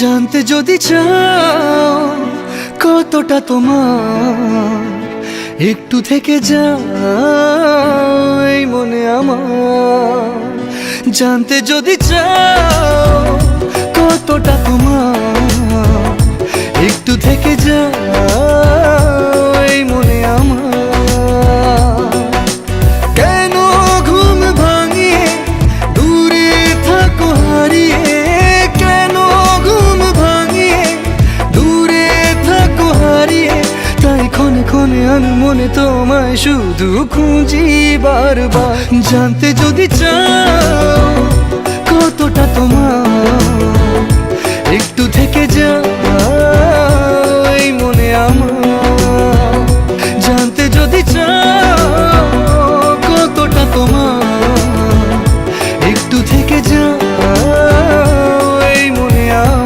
জানতে যদি চাও কতটা তোমার, একটু থেকে যাও এই মনে আমার। জানতে যদি চাও কতটা তোমার, একটু থেকে যাও এই মনে আমার। কেন ঘুম ভাঙিয়ে দূরে থাকো হারিয়ে, কেন ঘুম ভাঙিয়ে দূরে থাকো হারিয়ে, তাই ক্ষণে ক্ষণে আমি মনে তোমায় শুধু খুঁজি বারবার। জানতে যদি চাও কতটা তোমার, একটু থেকে যাও এই মনে আমার। জানতে যদি চাও কতটা তোমার, একটু থেকে যাও এই মনে আমার।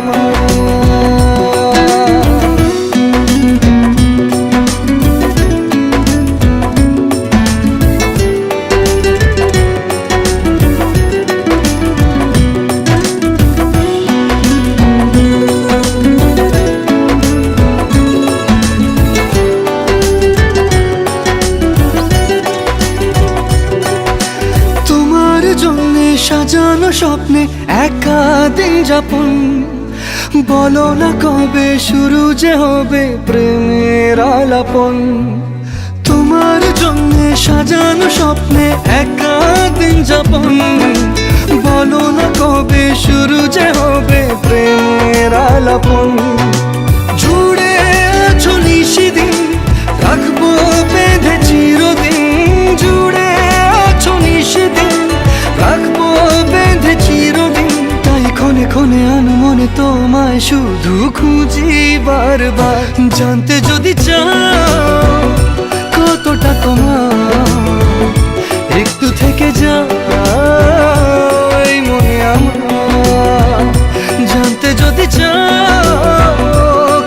সাজানো স্বপ্নে একা দিন যাপন, বলো না কবে শুরু যে হবে প্রেমের আলাপন। তোমার জন্য সাজানো স্বপ্নে একা দিন যাপন, বলো না কবে শুরু যে হবে প্রেমের আলাপন। জুড়ে আছো নিশিদিন, রাখবো বেঁধে চিরদিন। জুড়ে আছো নিশিদিন, রাখবো বেঁধে চিরদিন, তাই ক্ষণে ক্ষণে আমি মনে তোমায় শুধু খুঁজি বারবার। জানতে যদি চাও কতটা তোমার, একটু থেকে যাও এই মনে আমার। জানতে যদি চাও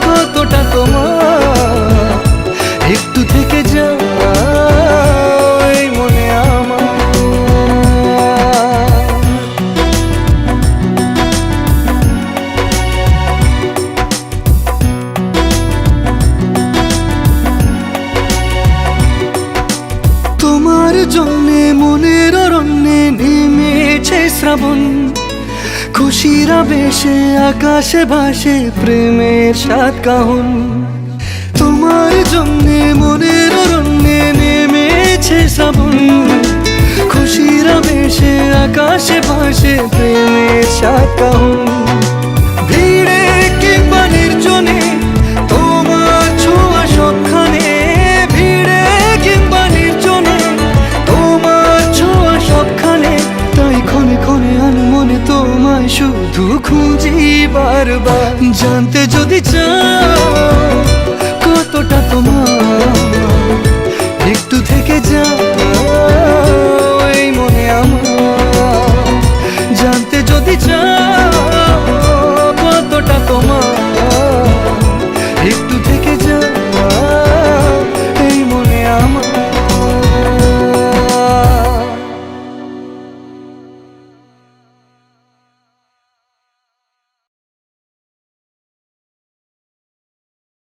কতটা তোমার, একটু থেকে যাও এই মনে আমার। তোমার জন্যে মনের অরণ্যে নেমেছে শ্রাবণ, খুশির আবেশে আকাশে ভাসে প্রেমের সাত কাহন। তোমার জন্যে মনের অরণ্যে নেমেছে শ্রাবণ, খুশির আবেশে আকাশে ভাসে প্রেমের সাত কাহন। ভিড়ে কিংবা নির্জনে তোমার ছোঁয়া সবখানে, ভিড়ে কিংবা নির্জনে তোমার ছোঁয়া সবখানে, তাই ক্ষণে ক্ষণে আমি মনে তোমায় শুধু খুঁজি বারবার। জানতে যদি চাও